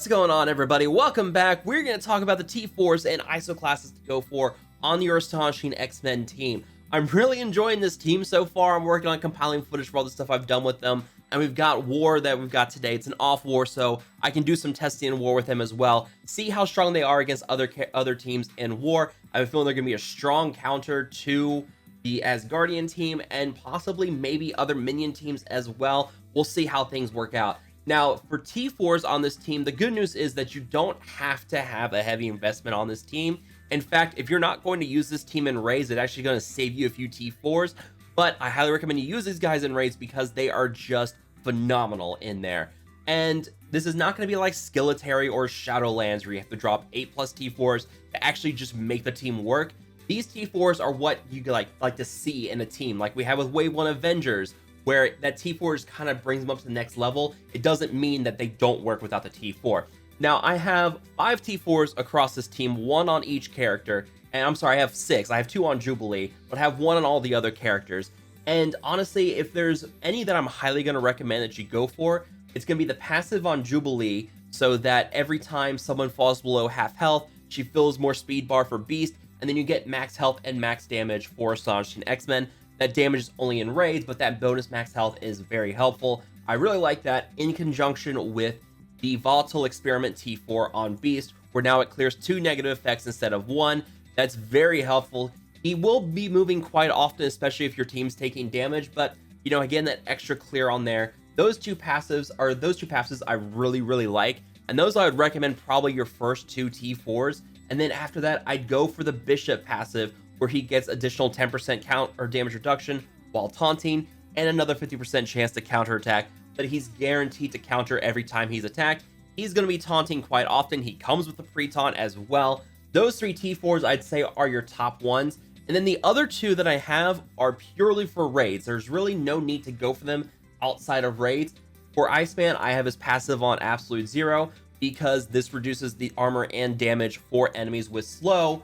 What's going on, everybody? Welcome back. We're going to talk about the T4's and ISO classes to go for on your Astonishing X-Men team. I'm really enjoying this team so far. I'm working on compiling footage for all the stuff I've done with them, and we've got War that we've got today. It's an off War, so I can do some testing in War with them as well, see how strong they are against other teams in War. I have a feeling they're going to be a strong counter to the Asgardian team and possibly maybe other minion teams as well. We'll see how things work out. Now, for T4's on this team, the good news is that you don't have to have a heavy investment on this team. In fact, if you're not going to use this team in raids, it's actually going to save you a few T4's, but I highly recommend you use these guys in raids because they are just phenomenal in there. And this is not going to be like Skilletary or Shadowlands where you have to drop 8+ T4's to actually just make the team work. These T4's are what you like to see in a team, like we have with Wave 1 Avengers, where that T4 kind of brings them up to the next level. It doesn't mean that they don't work without the T4. Now, I have 5 T4s across this team, 1 on each character. And I'm sorry, I have 6. I have 2 on Jubilee, but I have 1 on all the other characters. And honestly, if there's any that I'm highly going to recommend that you go for, it's going to be the passive on Jubilee, so that every time someone falls below half health, she fills more speed bar for Beast, and then you get max health and max damage for Astonishing X-Men. That damage is only in raids, but that bonus max health is very helpful. I really like that in conjunction with the Volatile Experiment T4 on Beast, where now it clears 2 negative effects instead of 1. That's very helpful. He will be moving quite often, especially if your team's taking damage, but you know, again, that extra clear on there. Those two passives I really like, and those I would recommend probably your first 2 T4's, and then after that, I'd go for the Bishop passive, where he gets additional 10% count or damage reduction while taunting, and another 50% chance to counterattack, but he's guaranteed to counter every time he's attacked. He's going to be taunting quite often. He comes with the pre-taunt as well. Those 3 T4's I'd say are your top ones, and then the other 2 that I have are purely for raids. There's really no need to go for them outside of raids. For Iceman, I have his passive on absolute 0 because this reduces the armor and damage for enemies with slow,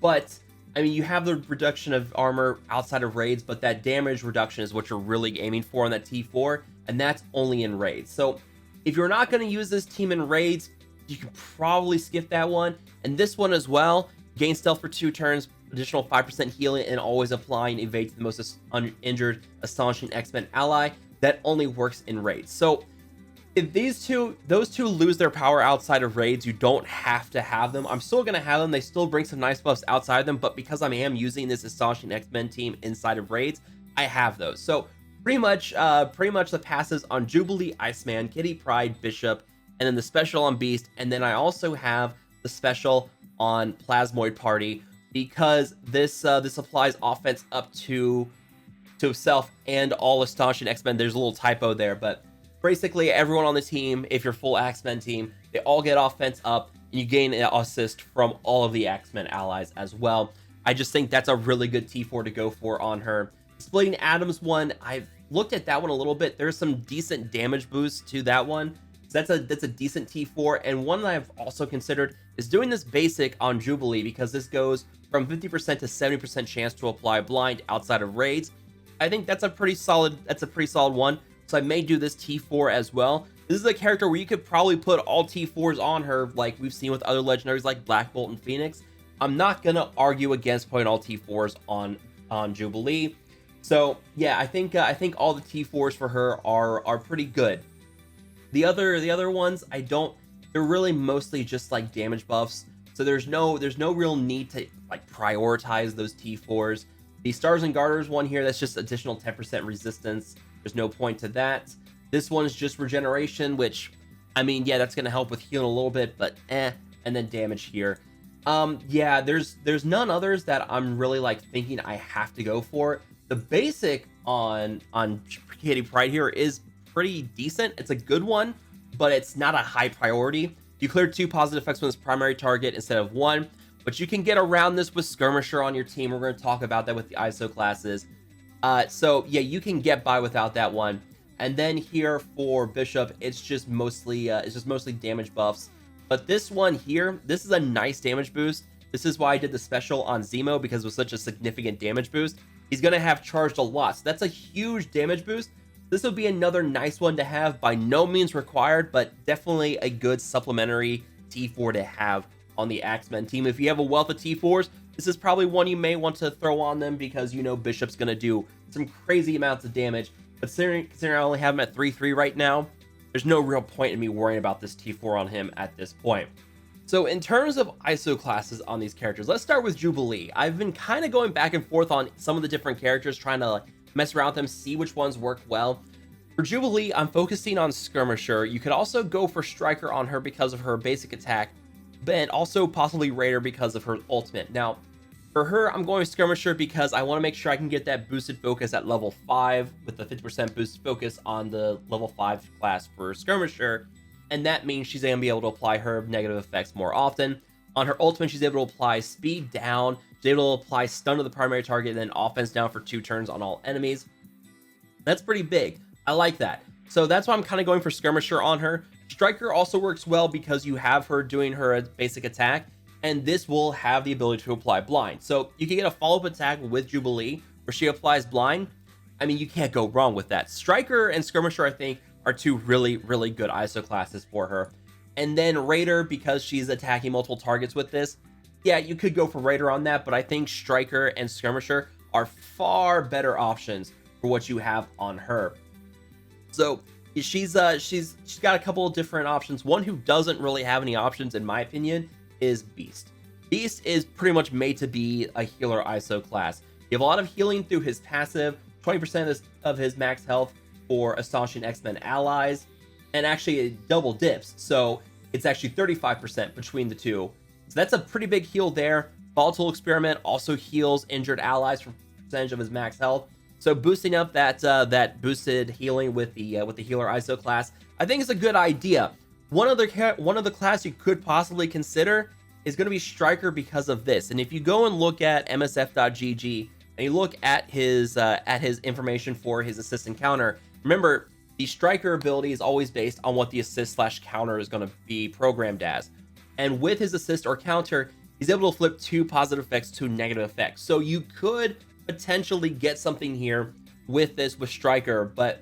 but I mean, you have the reduction of armor outside of raids, but that damage reduction is what you're really aiming for on that T4, and that's only in raids. So if you're not going to use this team in raids, you can probably skip that one. And this one as well, gain stealth for 2 turns, additional 5% healing, and always applying evade to the most uninjured Astonishing X-Men ally. That only works in raids. So if those two lose their power outside of raids, you don't have to have them. I'm still going to have them. They still bring some nice buffs outside of them, but because I am using this Astonishing X-Men team inside of raids, I have those. So pretty much the passes on Jubilee, Iceman, Kitty Pryde, Bishop, and then the special on Beast, and then I also have the special on Plasmoid Party, because this applies offense up to itself and all Astonishing X-Men. There's a little typo there, but basically everyone on the team, if you're full X-Men team, they all get offense up, and you gain an assist from all of the X-Men allies as well. I just think that's a really good T4 to go for on her. Splitting Atoms one, I've looked at that one a little bit. There's some decent damage boosts to that one. So that's a decent T4, and one that I've also considered is doing this basic on Jubilee, because this goes from 50% to 70% chance to apply blind outside of raids. I think that's a pretty solid one. So I may do this T4 as well. This is a character where you could probably put all T4's on her, like we've seen with other legendaries like Black Bolt and Phoenix. I'm not gonna argue against putting all T4's on Jubilee. So yeah, I think all the T4's for her are pretty good. The other ones, they're really mostly just like damage buffs. So there's no real need to like prioritize those T4's. The Stars and Garters one here, that's just additional 10% resistance. There's no point to that. This one's just regeneration, which, I mean, yeah, that's going to help with healing a little bit, but and then damage here. Yeah, there's none others that I'm really like thinking I have to go for. The basic on Kitty Pryde here is pretty decent. It's a good one, but it's not a high priority. You clear 2 positive effects from this primary target instead of 1, but you can get around this with Skirmisher on your team. We're going to talk about that with the ISO classes. So yeah, you can get by without that one. And then here for Bishop, it's just mostly damage buffs. But this one here, this is a nice damage boost. This is why I did the special on Zemo, because it was such a significant damage boost. He's going to have charged a lot. So that's a huge damage boost, This would be another nice one to have, by no means required, but definitely a good supplementary T4 to have on the X-Men team. If you have a wealth of T4s, this is probably one you may want to throw on them, because you know Bishop's going to do some crazy amounts of damage. But considering I only have him at 3-3 right now, there's no real point in me worrying about this T4 on him at this point. So in terms of ISO classes on these characters, let's start with Jubilee. I've been kind of going back and forth on some of the different characters, trying to like mess around with them, see which ones work well. For Jubilee, I'm focusing on Skirmisher. You could also go for Striker on her because of her basic attack, but also possibly Raider because of her ultimate. Now, for her, I'm going Skirmisher because I want to make sure I can get that boosted focus at level 5 with the 50% boosted focus on the level 5 class for Skirmisher. And that means she's going to be able to apply her negative effects more often. On her ultimate, she's able to apply speed down, she's able to apply stun to the primary target, and then offense down for 2 turns on all enemies. That's pretty big. I like that. So that's why I'm kind of going for Skirmisher on her. Striker also works well because you have her doing her basic attack, and this will have the ability to apply blind. So you can get a follow-up attack with Jubilee where she applies blind. I mean, you can't go wrong with that. Striker and Skirmisher, I think, are 2 really, really good ISO classes for her. And then Raider, because she's attacking multiple targets with this, yeah, you could go for Raider on that, but I think Striker and Skirmisher are far better options for what you have on her. So she's got a couple of different options. One who doesn't really have any options, in my opinion, is Beast. Beast is pretty much made to be a healer ISO class. You have a lot of healing through his passive, 20% of his max health for Astonishing X-Men allies, and actually it double dips, so it's actually 35% between the two. So that's a pretty big heal there. Volatile Experiment also heals injured allies for percentage of his max health. So boosting up that boosted healing with the healer ISO class, I think is a good idea. One other class you could possibly consider is going to be Striker because of this. And if you go and look at MSF.gg and you look at his information for his assist and counter, remember the Striker ability is always based on what the assist/counter is going to be programmed as. And with his assist or counter, he's able to flip 2 positive effects to negative effects. So you could potentially get something here with this with Striker, but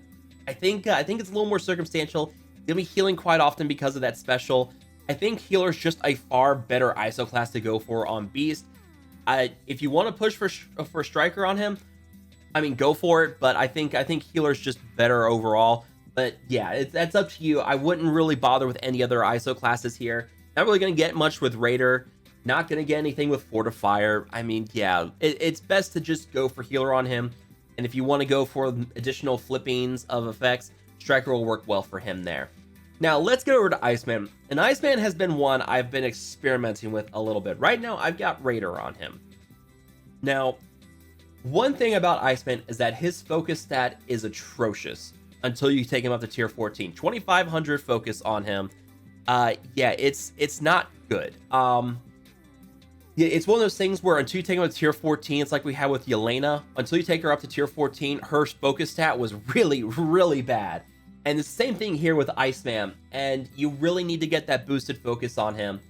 I think it's a little more circumstantial. He'll be healing quite often because of that special. I think healer's just a far better ISO class to go for on Beast. If you want to push for Striker on him, I mean, go for it, but I think healer's just better overall. But yeah, that's up to you. I wouldn't really bother with any other ISO classes here. Not really going to get much with Raider. Not going to get anything with Fortifier. I mean, yeah, it's best to just go for healer on him. And if you want to go for additional flippings of effects, Striker will work well for him there. Now, let's get over to Iceman. And Iceman has been one I've been experimenting with a little bit. Right now, I've got Raider on him. Now, one thing about Iceman is that his focus stat is atrocious until you take him up to tier 14. 2,500 focus on him. Yeah, it's not good. Yeah, it's one of those things where until you take him up to tier 14, it's like we had with Yelena. Until you take her up to tier 14, her focus stat was really, really bad. And the same thing here with Iceman, and you really need to get that boosted focus on him.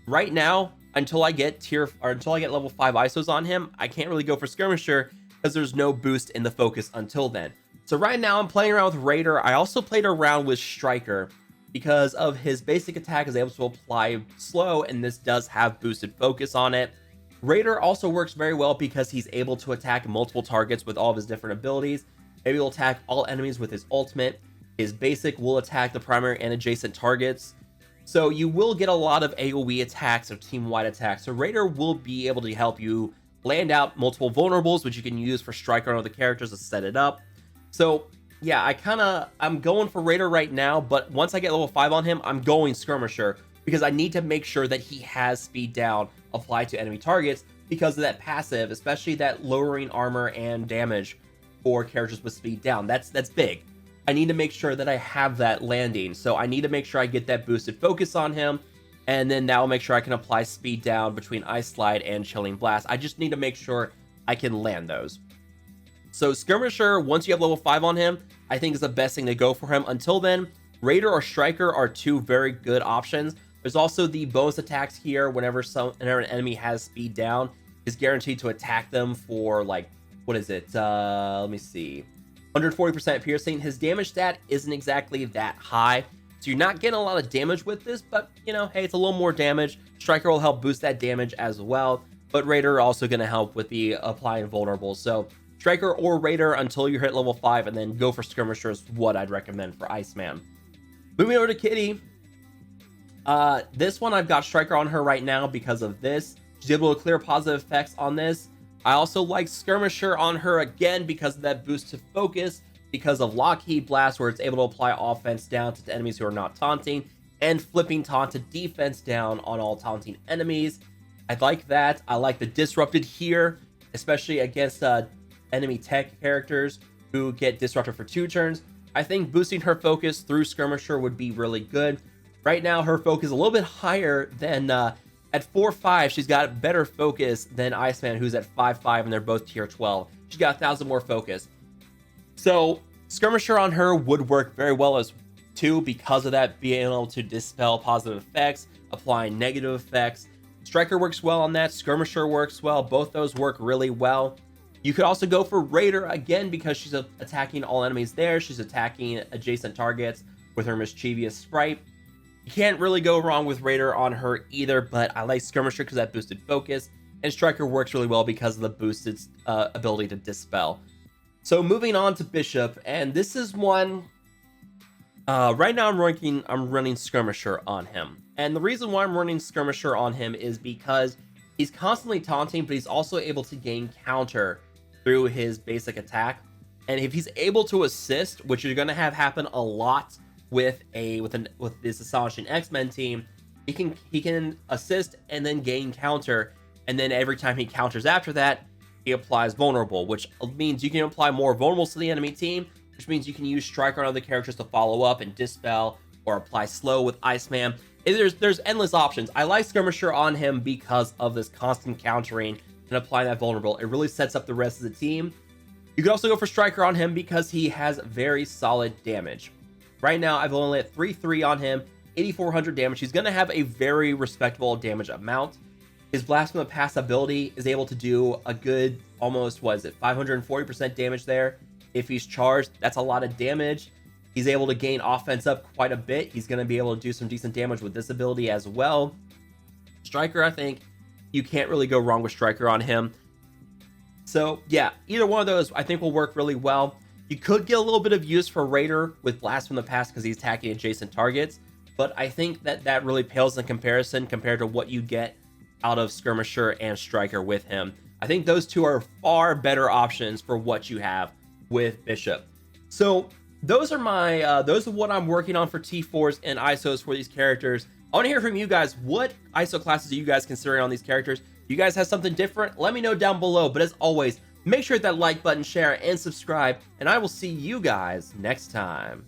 Right now, until I get level 5 ISOs on him, I can't really go for Skirmisher because there's no boost in the focus until then. So right now I'm playing around with Raider. I also played around with Striker because of his basic attack is able to apply slow, and this does have boosted focus on it. Raider also works very well because he's able to attack multiple targets with all of his different abilities. Maybe he'll attack all enemies with his ultimate. His basic will attack the primary and adjacent targets. So you will get a lot of AoE attacks or team-wide attacks. So Raider will be able to help you land out multiple vulnerables, which you can use for Striker and other characters to set it up. So yeah, I'm going for Raider right now, but once I get level 5 on him, I'm going Skirmisher because I need to make sure that he has speed down applied to enemy targets because of that passive, especially that lowering armor and damage for characters with speed down. That's big. I need to make sure that I have that landing. So I need to make sure I get that boosted focus on him. And then that will make sure I can apply speed down between Ice Slide and Chilling Blast. I just need to make sure I can land those. So Skirmisher, once you have level 5 on him, I think is the best thing to go for him. Until then, Raider or Striker are 2 very good options. There's also the bonus attacks here whenever an enemy has speed down is guaranteed to attack them for like, what is it? Let me see. 140% piercing. His damage stat isn't exactly that high, so you're not getting a lot of damage with this, but you know, hey, it's a little more damage. Striker will help boost that damage as well, but Raider also going to help with the applying vulnerable. So Striker or Raider until you hit level 5, and then go for Skirmisher is what I'd recommend for Iceman. Moving over to Kitty. This one I've got Striker on her right now because of this. She's able to clear positive effects on this. I also like Skirmisher on her again because of that boost to focus, because of LOCKHEED Blast, where it's able to apply offense down to enemies who are not taunting, and flipping taunt to defense down on all taunting enemies. I like that. I like the Disrupted here, especially against enemy tech characters who get disrupted for 2 turns. I think boosting her focus through Skirmisher would be really good. Right now, her focus is a little bit higher than at 4-5. She's got better focus than Iceman, who's at 5-5, and they're both tier 12. She's got 1,000 more focus. So Skirmisher on her would work very well as too, because of that, being able to dispel positive effects, applying negative effects. Striker works well on that. Skirmisher works well. Both those work really well. You could also go for Raider again because she's attacking all enemies there. She's attacking adjacent targets with her Mischievous Sprite. You can't really go wrong with Raider on her either, but I like Skirmisher because that boosted focus, and Striker works really well because of the boosted ability to dispel. So moving on to Bishop, and this is one. Right now I'm running Skirmisher on him, and the reason why I'm running Skirmisher on him is because he's constantly taunting, but he's also able to gain counter through his basic attack. And if he's able to assist, which you're going to have happen a lot with this Astonishing X-Men team, he can assist and then gain counter, and then every time he counters after that, he applies vulnerable, which means you can apply more vulnerables to the enemy team, which means you can use Striker on other characters to follow up and dispel, or apply slow with Iceman. There's endless options. I like Skirmisher on him because of this constant countering and applying that vulnerable. It really sets up the rest of the team. You could also go for Striker on him because he has very solid damage. Right now, I've only at 3-3 on him, 8,400 damage. He's going to have a very respectable damage amount. His Blast from the Past ability is able to do a good, almost, 540% damage there. If he's charged, that's a lot of damage. He's able to gain offense up quite a bit. He's going to be able to do some decent damage with this ability as well. Striker, I think you can't really go wrong with Striker on him. So yeah, either one of those I think will work really well. You could get a little bit of use for Raider with Blast from the Past because he's attacking adjacent targets, but I think that really pales in comparison compared to what you get out of Skirmisher and Striker with him. I think those two are far better options for what you have with Bishop. So those are what I'm working on for T4s and ISOs for these characters. I want to hear from you guys. What ISO classes are you guys considering on these characters? You guys have something different? Let me know down below. But as always, make sure to hit that like button, share, and subscribe, and I will see you guys next time.